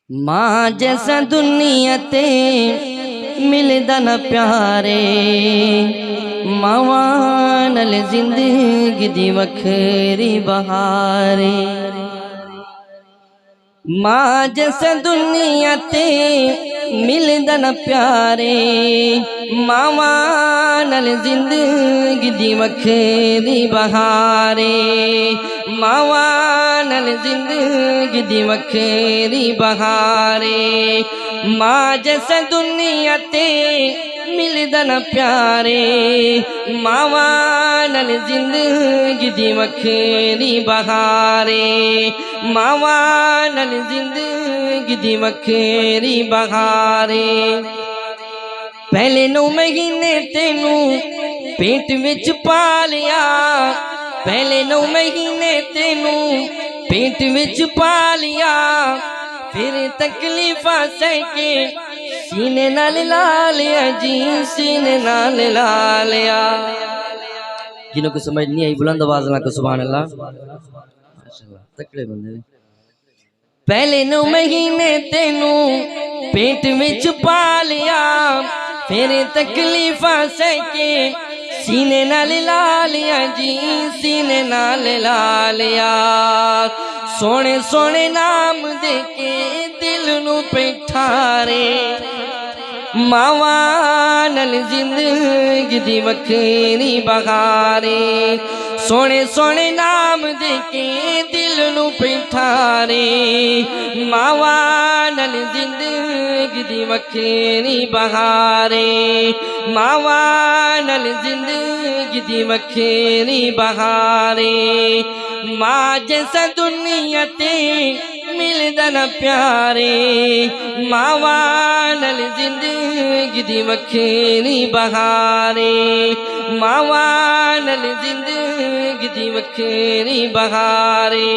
मां जैसा दुनिया ते मिलदा न प्यारे, मावां नाल जिंदगी दी वखरी बहारे। मां जैसा दुनिया ते मिलदा न प्यारे, मावां नाल जिंदगी दी वखरी बहारे। मावां नाल जिंदगी दी वखरी बहारे। मां जैसा दुनिया ते मिलदा न प्यारे, मावां नाल जिंदगी दी वखरी बहारे। मावां नाल जिंदगी दी वखरी बहारे। पहले 9 महीने तेनू पेट विच पालिया, पहले 9 महीने तेनू पेट विच पालिया, फिर तकलीफा सह सीने नाल ला लिया जी, सीने नाल ला लिया। जिन्हों को समझ नहीं आई बुलंद आवाज ना को सुभान अल्लाह। माशाअल्लाह तकड़े बंदे। पहले 9 महीने तेनू पेट विच पालिया, फिर तकलीफा सह सीने नाल ला लिया जी, सीने नाल ला लिया। सोने सोने नाम दे के दिल नू पैठारे, मावां नाल जिंदगी दी वखरी बहारे। सोने सोने नाम दे के दिल नू पैठारे, मावां नाल जिंदगी दी वखरी बहारे। मावां नाल जिंदगी दी वखरी बहारे। मां जैसा दुनिया ते मिलदा न प्यारे, मावां नाल जिंदगी दी वखरी बहारे। मावां नाल जिंदगी दी वखरी बहारे।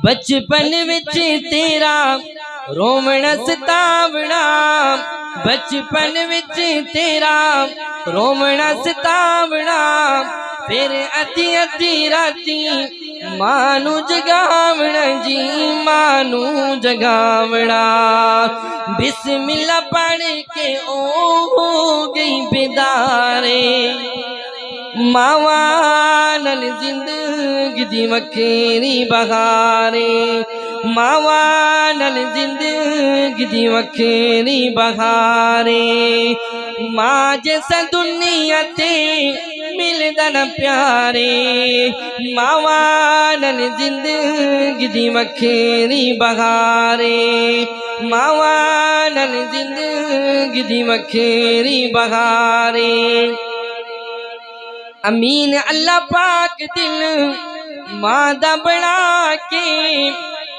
बचपन विच तेरा रोवण सतावना, बचपन विच तेरा रोवण सतावना, फिर अद्धी अद्धी राती मां नू जगावना जी, मां नू जगावना। बिस्मिल्लाह पढ़ के ओ हो गई बेदारे, मावां नाल जिंदगी दी वखरी बहारे। मावां नाल जिंदगी दी वखरी बहारे। मां जैसा दुनिया ते मिलदा न प्यारे, मावां नाल जिंदगी दी वखरी बहारे। मावां नाल जिंदगी दी वखरी बहारे। अमीन अल्लाह पाक दिल मां दा बना के,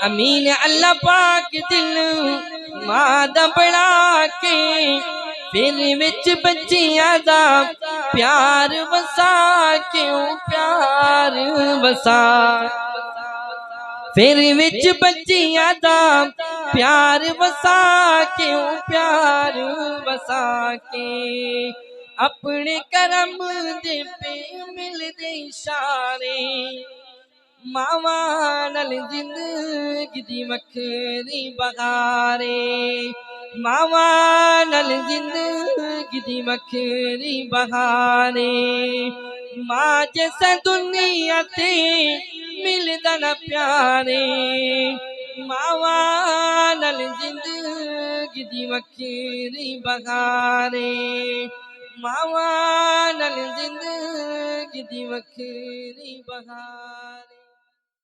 अमीन अल्लाह पाक दिल मां दा बना के, फिर विच बच्चियां दा प्यार वसा के, प्यार वसा। फिर विच बच्चियां दा प्यार वसा के, प्यार वसा के। अपने करम दे पे मिलदे इशारे, मावां नाल जिंदगी दी वखरी बहारे। मावां नाल जिंदगी दी वखरी बहारे। मां जैसा दुनिया ते मिलदा न प्यारे, मावां नाल जिंदगी दी वखरी बहारे। मावां नाल जिंदगी दी वखरी बहारे।